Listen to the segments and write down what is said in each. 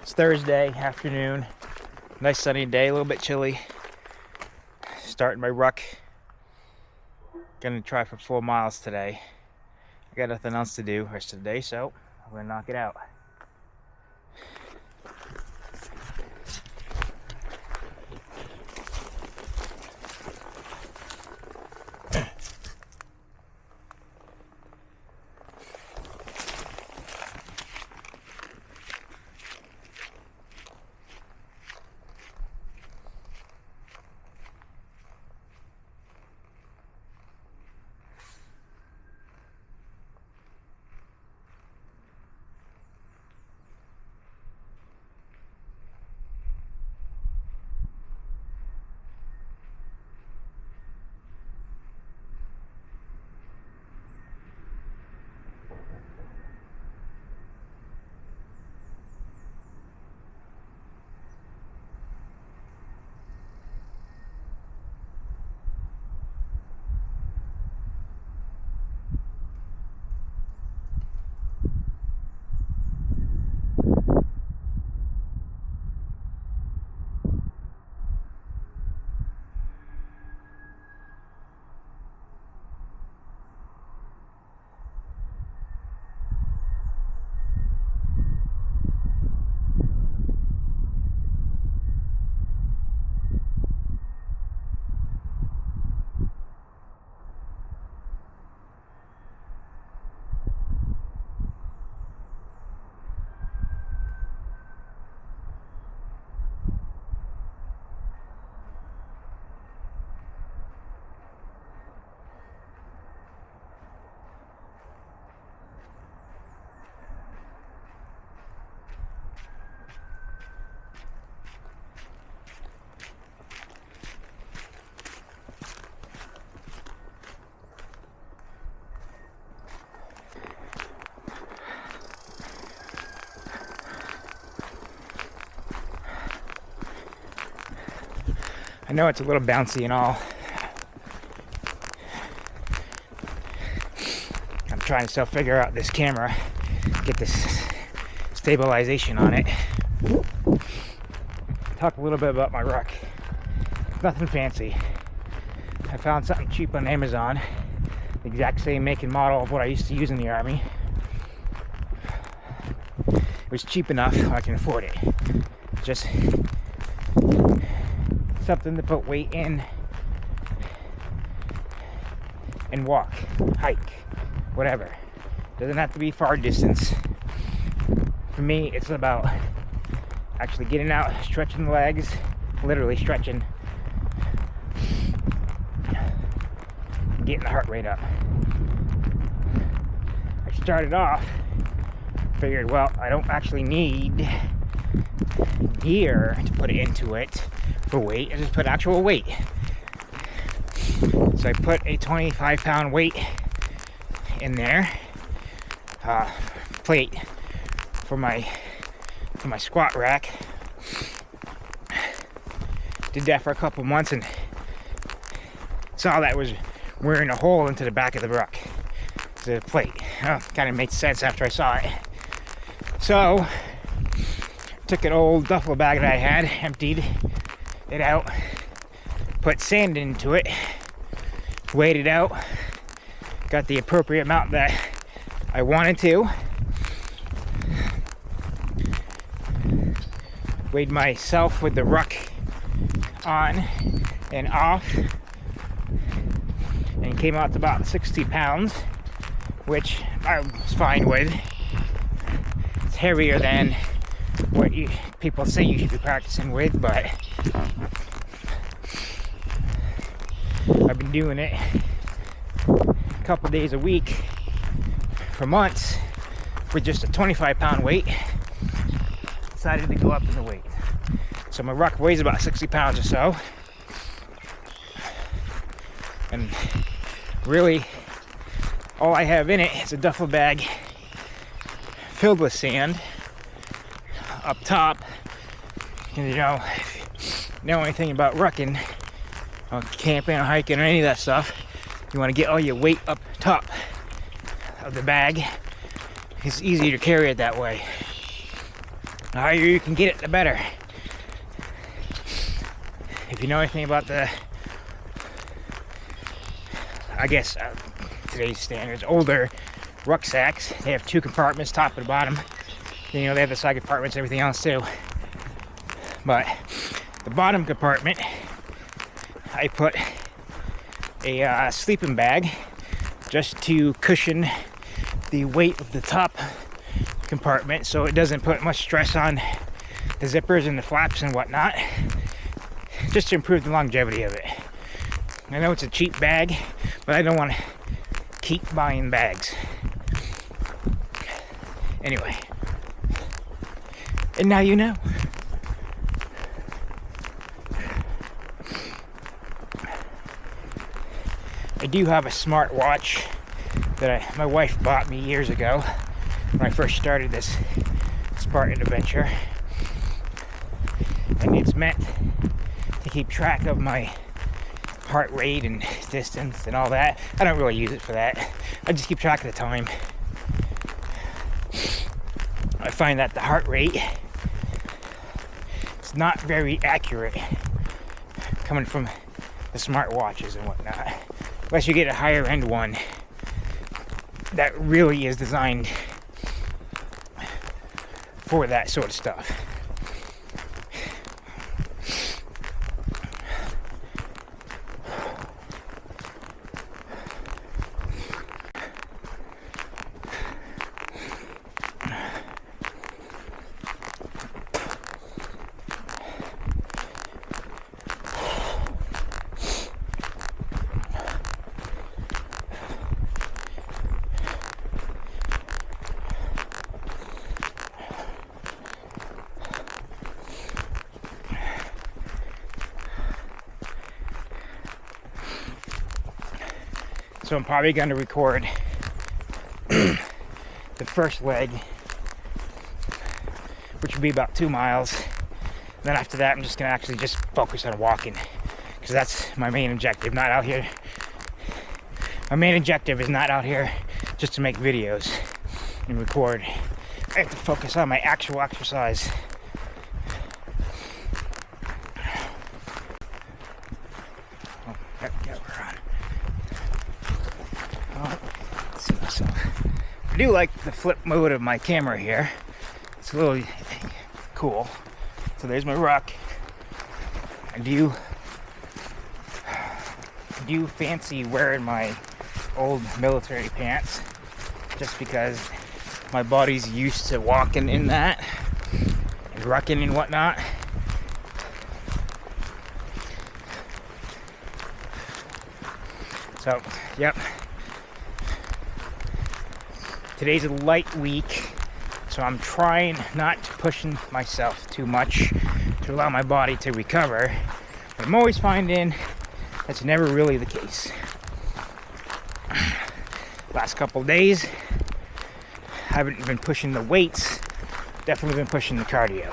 It's Thursday afternoon. Nice sunny day, a little bit chilly. Starting my ruck. Gonna try for 4 miles today. I got nothing else to do rest of the day, so I'm gonna knock it out. I know it's a little bouncy and all. I'm trying to still figure out this camera, get this stabilization on it. Talk a little bit about my ruck. Nothing fancy. I found something cheap on Amazon, the exact same make and model of what I used to use in the Army. It was cheap enough I can afford it. Just something to put weight in and walk, hike, whatever. Doesn't have to be far distance. For me, it's about actually getting out, stretching the legs, literally stretching, getting the heart rate up. I started off, figured, well, I don't actually need gear to put into it for weight. I just put actual weight. So I put a 25-pound weight in there, plate for my squat rack. Did that for a couple months and saw that was wearing a hole into the back of the ruck, the plate. Kind of made sense after I saw it. So took an old duffel bag that I had, emptied it out, put sand into it, weighed it out, got the appropriate amount that I wanted to, weighed myself with the ruck on and off, and came out to about 60 pounds, which I was fine with. It's heavier than what people say you should be practicing with, but I've been doing it a couple days a week for months with just a 25-pound weight. Decided to go up in the weight. So my ruck weighs about 60 pounds or so. And really, all I have in it is a duffel bag filled with sand up top. And if you know anything about rucking, or camping or hiking or any of that stuff, you want to get all your weight up top of the bag. It's easier to carry it that way. The higher you can get it, the better. If you know anything about the, I guess, today's standards, older rucksacks, they have 2 compartments, top and bottom. You know, they have the side compartments, everything else too. But the bottom compartment, I put a sleeping bag just to cushion the weight of the top compartment, so it doesn't put much stress on the zippers and the flaps and whatnot, just to improve the longevity of it. I know it's a cheap bag, but I don't want to keep buying bags. Anyway, and now you know. I do have a smartwatch that my wife bought me years ago when I first started this Spartan adventure, and it's meant to keep track of my heart rate and distance and all that. I don't really use it for that. I just keep track of the time. I find that the heart rate is not very accurate coming from the smartwatches and whatnot, unless you get a higher end one that really is designed for that sort of stuff. So I'm probably going to record the first leg, which would be about 2 miles. And then after that, I'm just going to actually just focus on walking, because that's my main objective. Not out here. My main objective is not out here just to make videos and record. I have to focus on my actual exercise. Oh, yeah, we're on. Let's see myself. I do like the flip mode of my camera here. It's really cool. So there's my ruck. I do fancy wearing my old military pants, just because my body's used to walking in that and rucking and whatnot. So, yep. Today's a light week, so I'm trying not to push myself too much to allow my body to recover. But I'm always finding that's never really the case. Last couple days, I haven't been pushing the weights, definitely been pushing the cardio.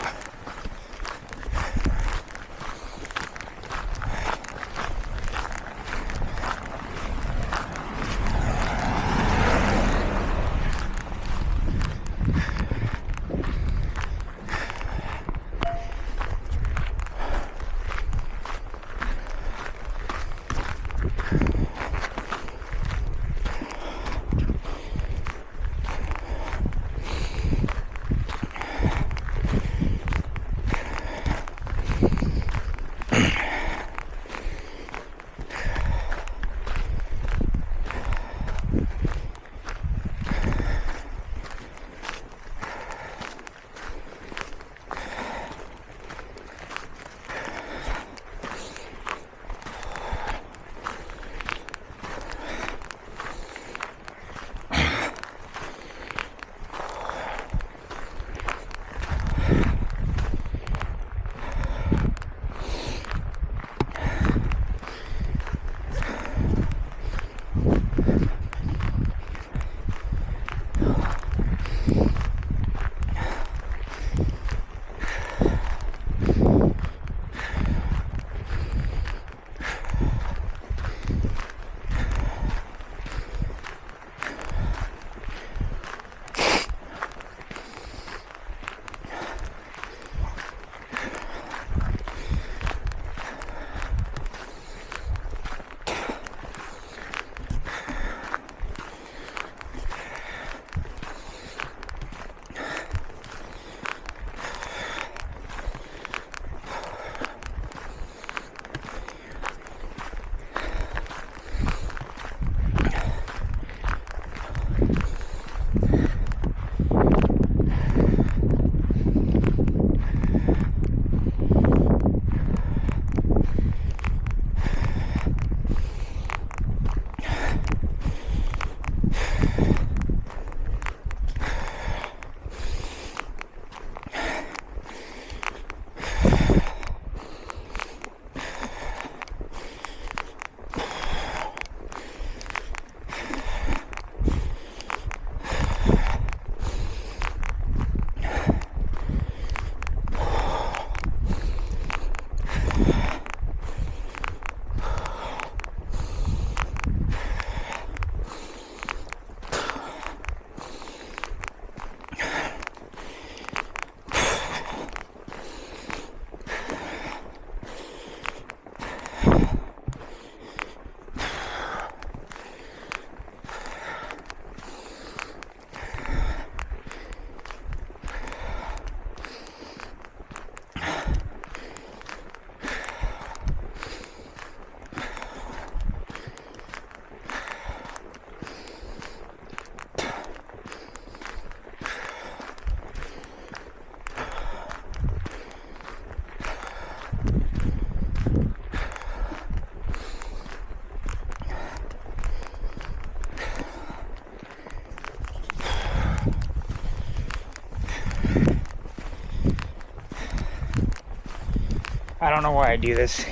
I don't know why I do this.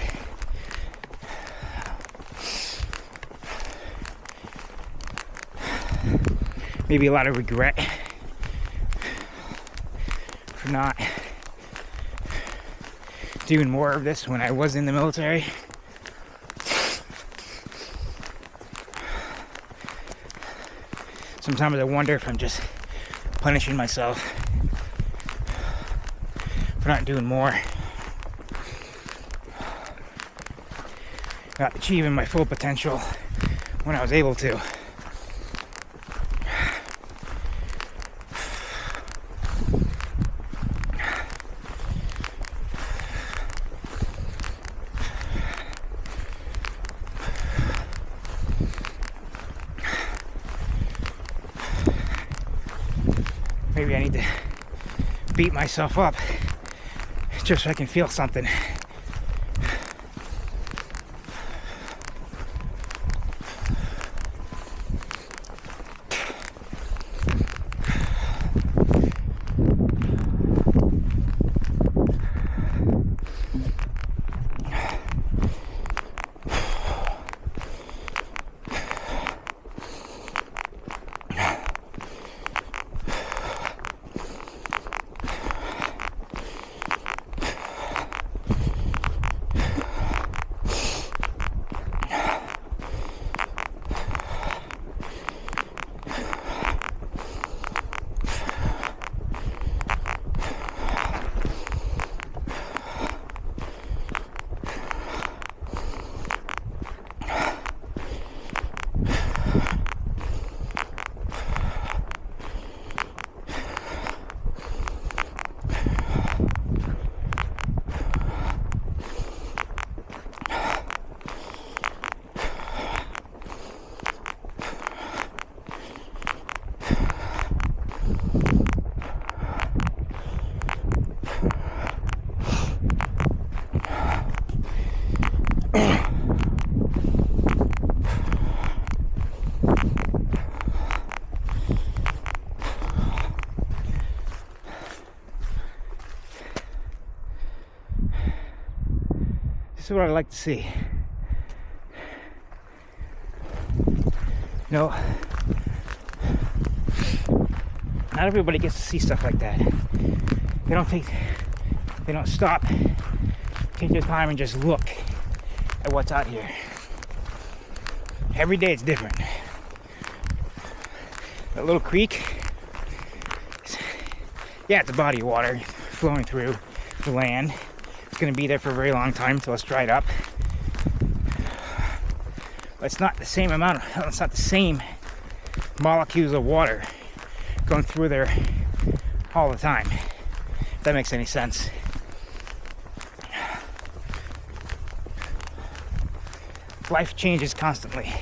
Maybe a lot of regret for not doing more of this when I was in the military. Sometimes I wonder if I'm just punishing myself for not doing more, not achieving my full potential when I was able to. Maybe I need to beat myself up just so I can feel something. This is what I'd like to see. No, not everybody gets to see stuff like that. They don't stop, take their time and just look at what's out here. Every day it's different. That little creek, yeah, it's a body of water flowing through the land. It's going to be there for a very long time until it's dried up. But it's not the same amount, it's not the same molecules of water going through there all the time, if that makes any sense. Life changes constantly.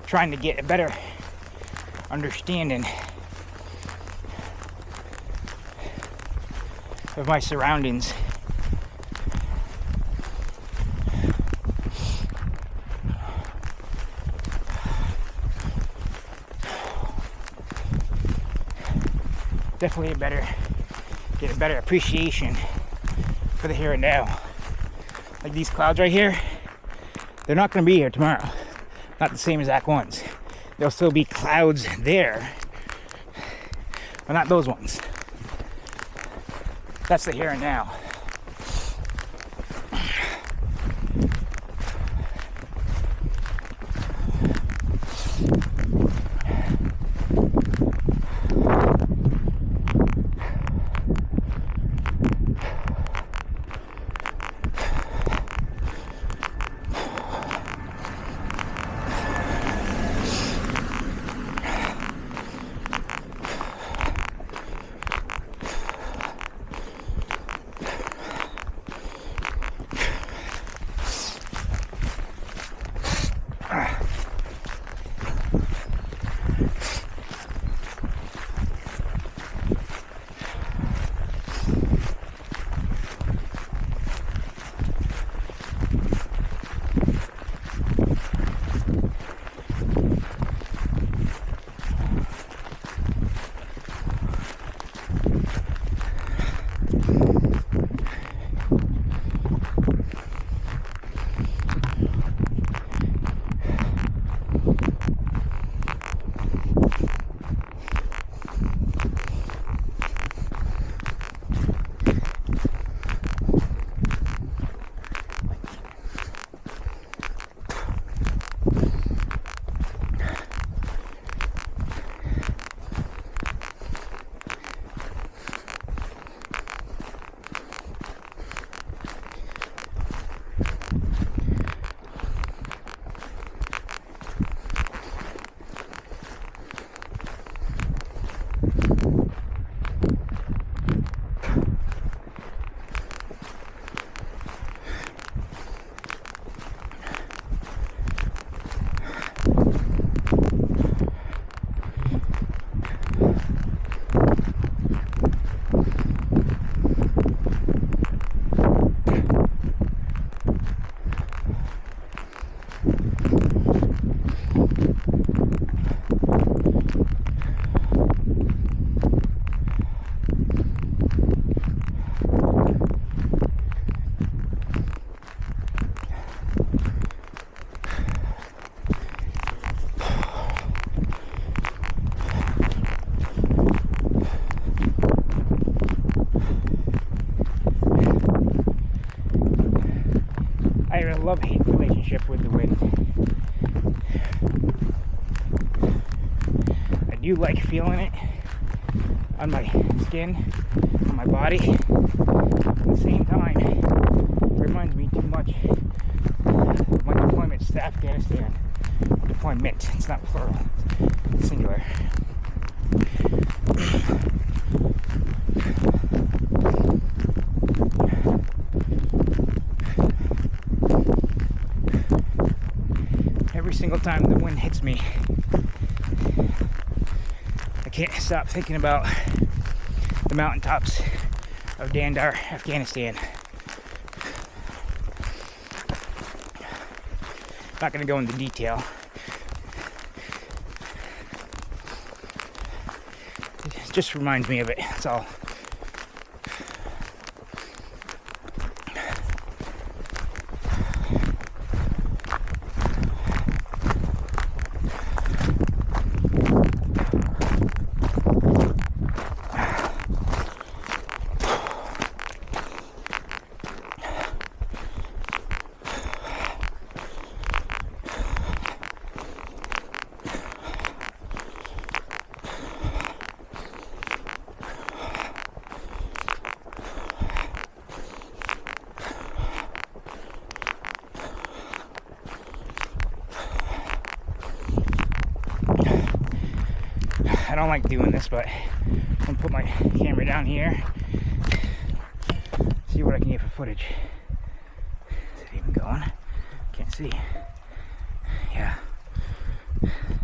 Trying to get a better understanding of my surroundings. Definitely get a better appreciation for the here and now. Like these clouds right here, they're not going to be here tomorrow. Not the same exact ones. There'll still be clouds there, but not those ones. That's the here and now. I have a love-hate relationship with the wind. I do like feeling it on my skin, on my body. At the same time, it reminds me too much of my deployments to Afghanistan. Deployment, it's not plural, it's singular. Every single time the wind hits me, I can't stop thinking about the mountaintops of Dandar, Afghanistan. Not going to go into detail. It just reminds me of it, that's all. I don't like doing this, but I'm gonna put my camera down here, see what I can get for footage. Is it even going? Can't see. Yeah.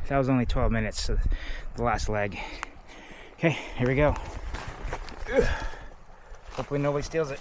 That was only 12 minutes, so the last leg. Okay, here we go. Ugh. Hopefully nobody steals it.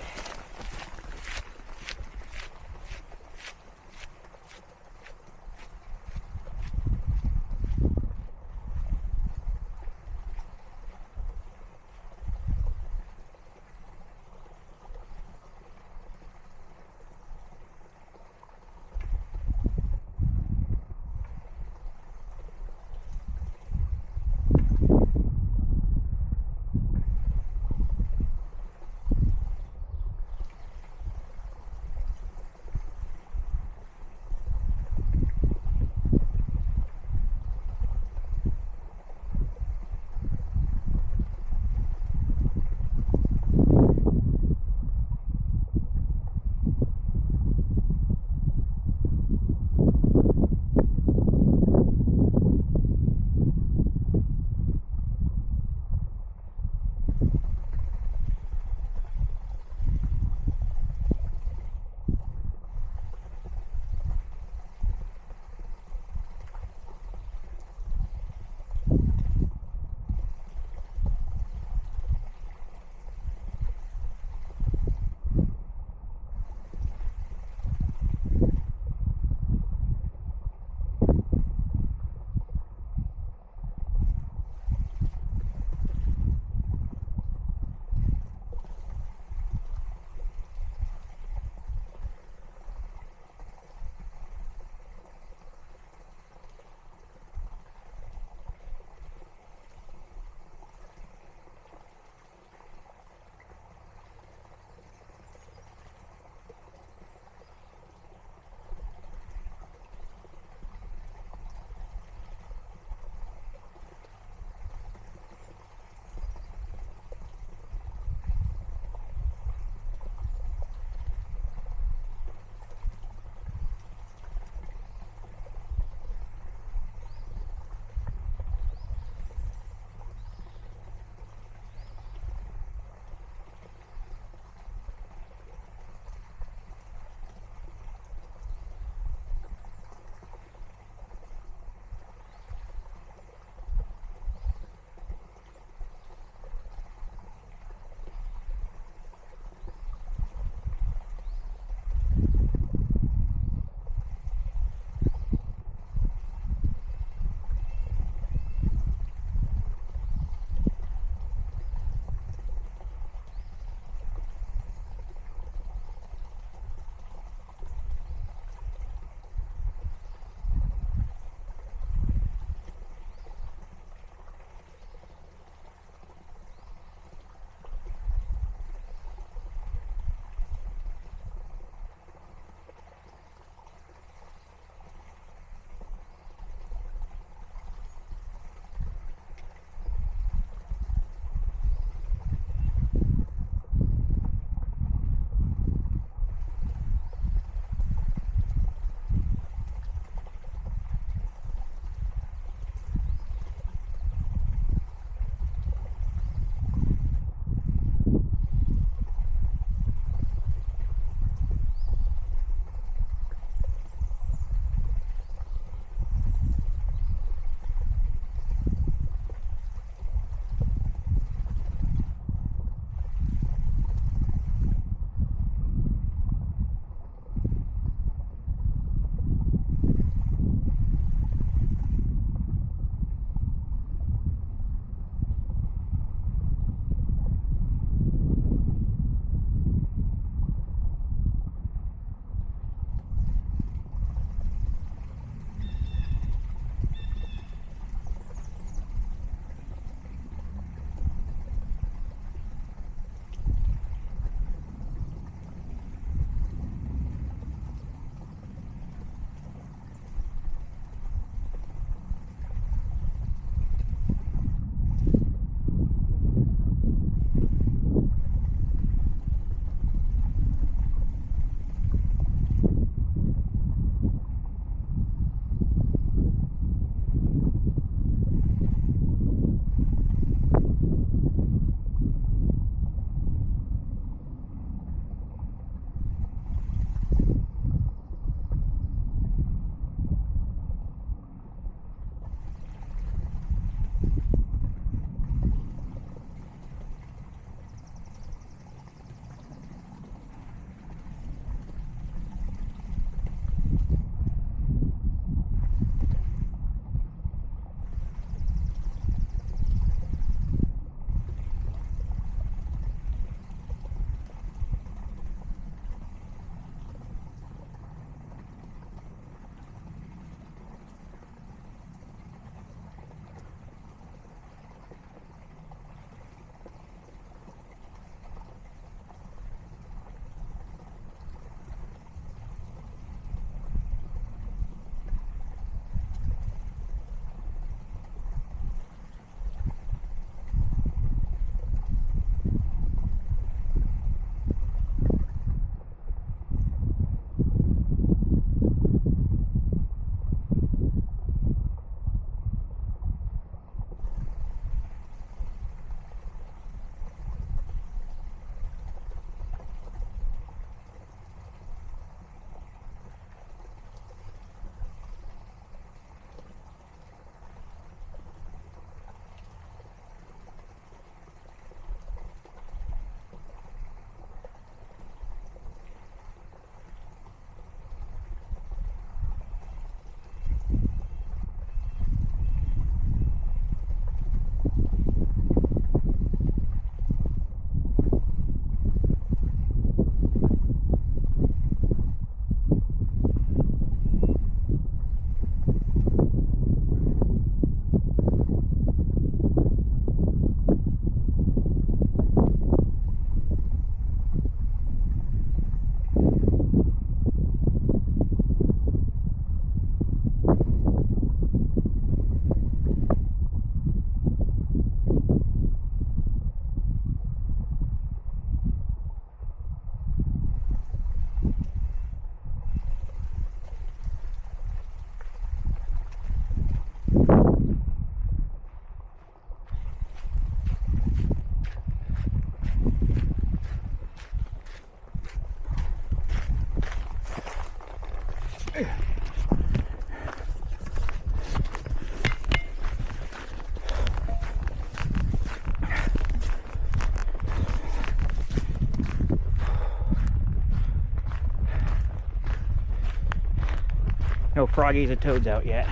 froggies or toads out yet.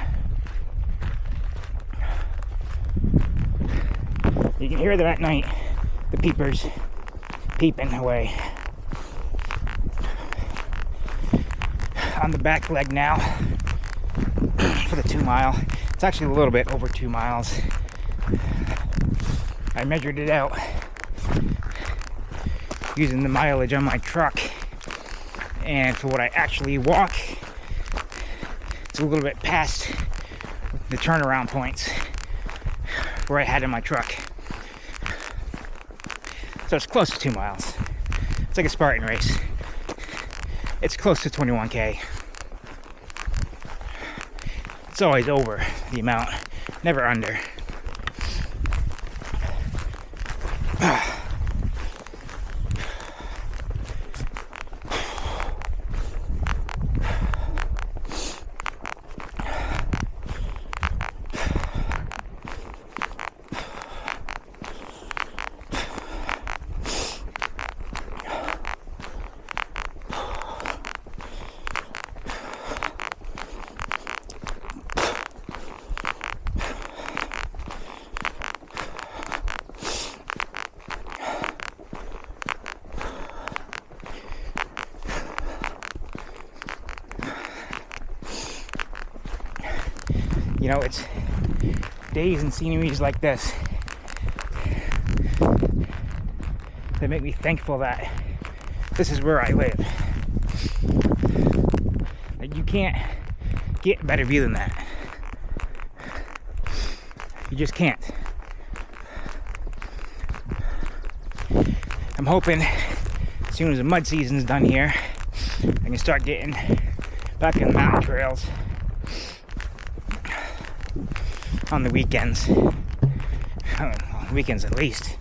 You can hear them at night, the peepers peeping away. On the back leg now for the 2 mile. It's actually a little bit over 2 miles. I measured it out using the mileage on my truck, and for what I actually walk, it's a little bit past the turnaround points where I had in my truck. So it's close to 2 miles. It's like a Spartan race. It's close to 21K. It's always over the amount, never under. You know, it's days and sceneries like this that make me thankful that this is where I live. Like, you can't get a better view than that. You just can't. I'm hoping as soon as the mud season's done here, I can start getting back on the mountain trails on the weekends. On weekends at least.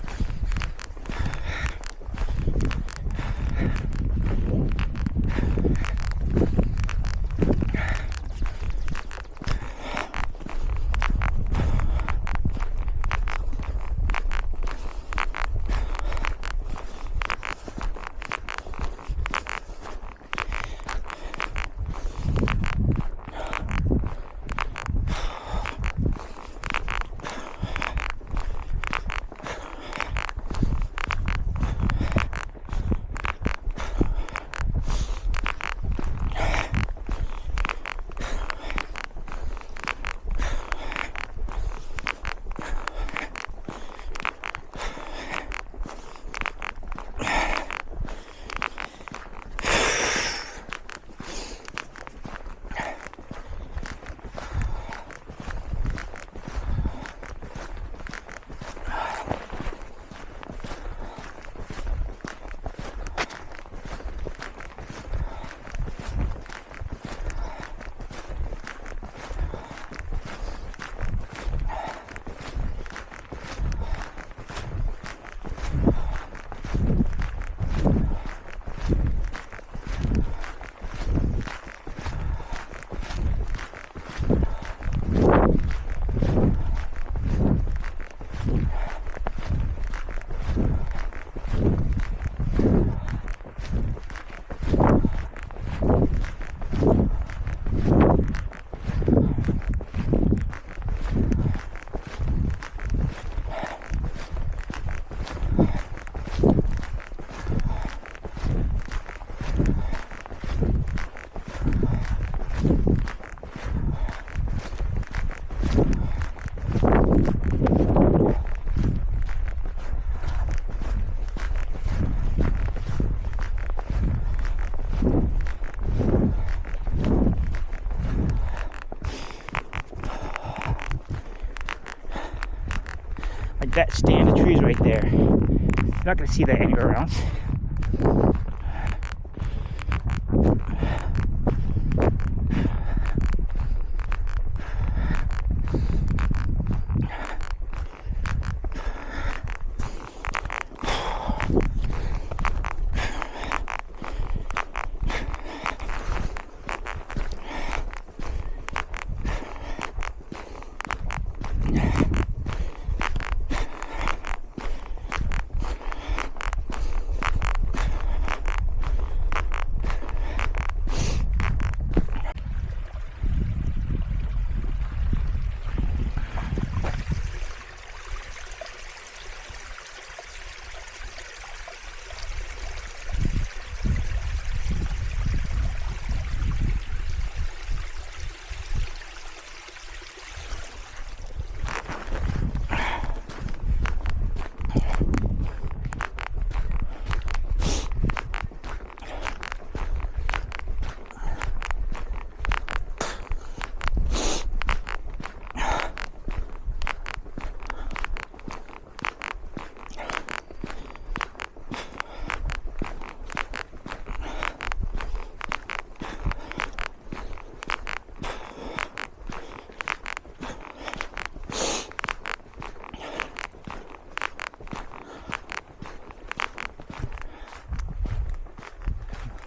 Like that stand of trees right there. You're not going to see that anywhere else.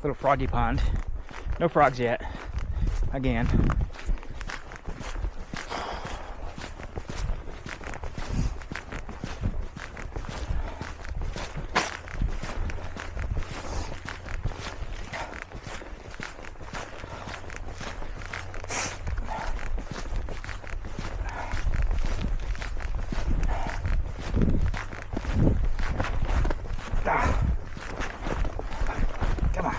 little froggy pond. No frogs yet. Again. Come on.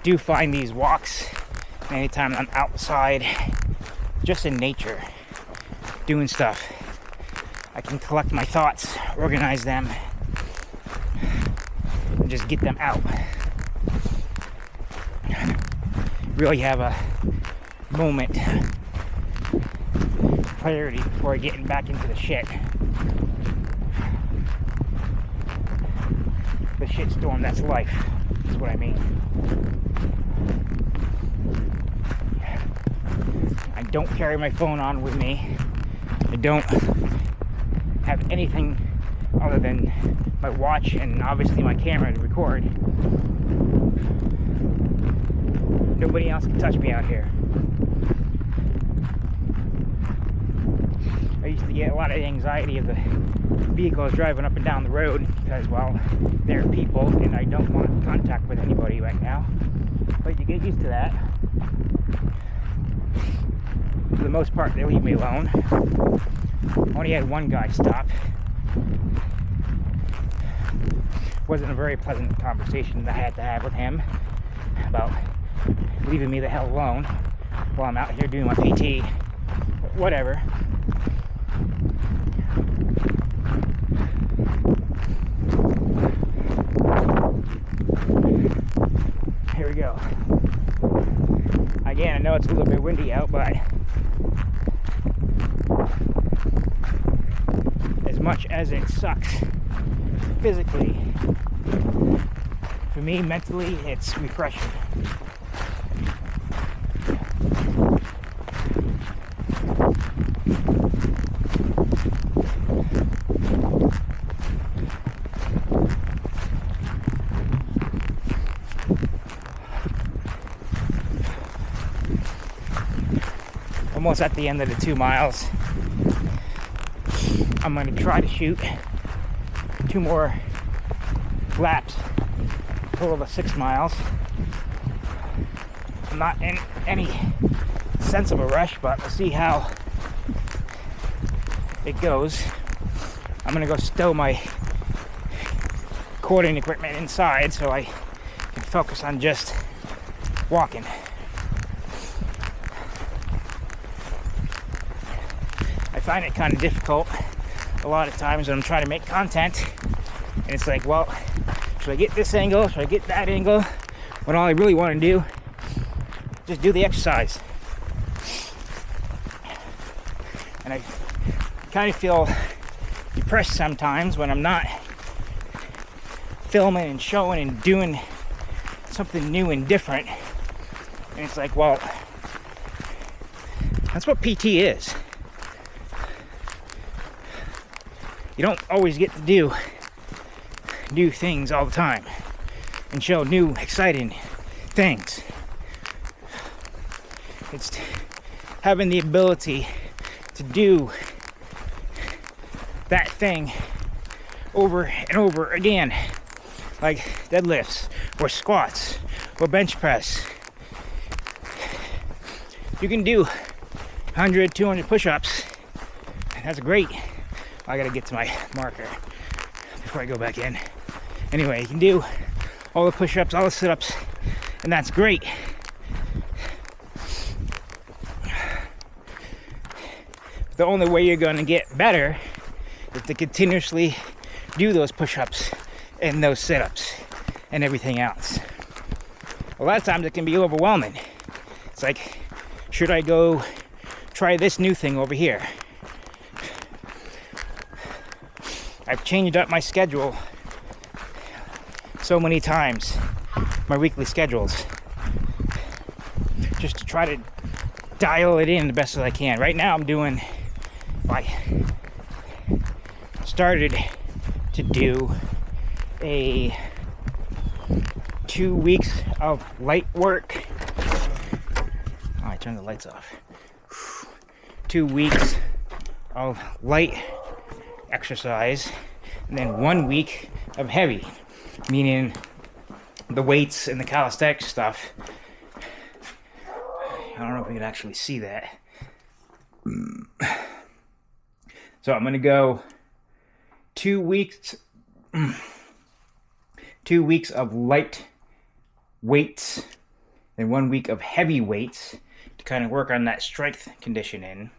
Do find these walks anytime I'm outside, just in nature, doing stuff. I can collect my thoughts, organize them, and just get them out. Really have a moment, clarity before getting back into the shit. The shitstorm that's life, is what I mean. I don't carry my phone on with me. I don't have anything other than my watch and obviously my camera to record. Nobody else can touch me out here. I used to get a lot of anxiety of the vehicles driving up and down the road because, well, there are people and I don't want contact with anybody right now. But you get used to that. For the most part, they leave me alone. Only had one guy stop. Wasn't a very pleasant conversation that I had to have with him about leaving me the hell alone while I'm out here doing my PT. But whatever. Here we go. Again, I know it's a little bit windy out, but as much as it sucks physically, for me, mentally, it's refreshing. Almost at the end of the 2 miles. I'm going to try to shoot 2 more laps, total of 6 miles. I'm not in any sense of a rush, but we'll see how it goes. I'm going to go stow my recording equipment inside so I can focus on just walking. I find it kind of difficult a lot of times when I'm trying to make content, and it's like, well, should I get this angle? Should I get that angle? When all I really want to do, just do the exercise. And I kind of feel depressed sometimes when I'm not filming and showing and doing something new and different. And it's like, well, that's what PT is. You don't always get to do new things all the time and show new, exciting things. It's having the ability to do that thing over and over again, like deadlifts or squats or bench press. You can do 100, 200 push-ups. That's great. I gotta get to my marker before I go back in. Anyway, you can do all the push-ups, all the sit-ups, and that's great. The only way you're gonna get better is to continuously do those push-ups and those sit-ups and everything else. A lot of times it can be overwhelming. It's like, should I go try this new thing over here? I've changed up my schedule so many times, my weekly schedules, just to try to dial it in the best that I can. Right now I'm doing, I started to do a 2 weeks of light work. Oh, I turned the lights off. 2 weeks of light exercise, and then 1 week of heavy, meaning the weights and the calisthenics stuff. I don't know if you can actually see that. So I'm gonna go 2 weeks 2 weeks of light weights and 1 week of heavy weights to kind of work on that strength conditioning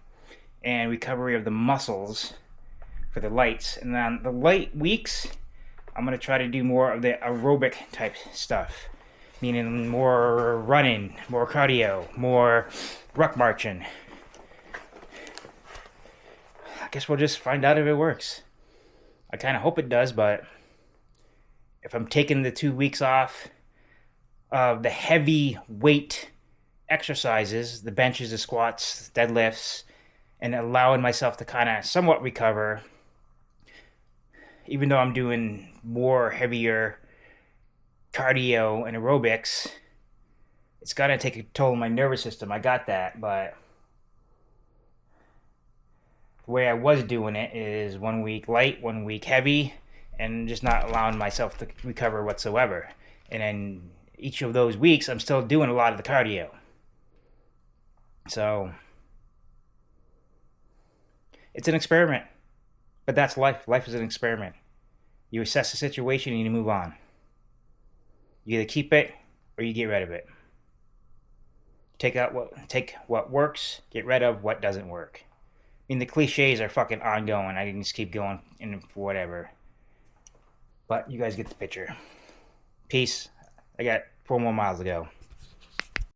and recovery of the muscles for the lights. And then the light weeks, I'm going to try to do more of the aerobic type stuff, meaning more running, more cardio, more ruck marching. I guess we'll just find out if it works. I kind of hope it does, but if I'm taking the 2 weeks off of the heavy weight exercises, the benches, the squats, deadlifts, and allowing myself to kind of somewhat recover, even though I'm doing more heavier cardio and aerobics, it's got to take a toll on my nervous system. I got that, but the way I was doing it is 1 week light, 1 week heavy, and just not allowing myself to recover whatsoever. And then each of those weeks, I'm still doing a lot of the cardio. So it's an experiment. But that's life. Life is an experiment. You assess the situation and you move on. You either keep it or you get rid of it. Take what works, get rid of what doesn't work. I mean, the cliches are fucking ongoing. I can just keep going in for whatever. But you guys get the picture. Peace. I got 4 more miles to go.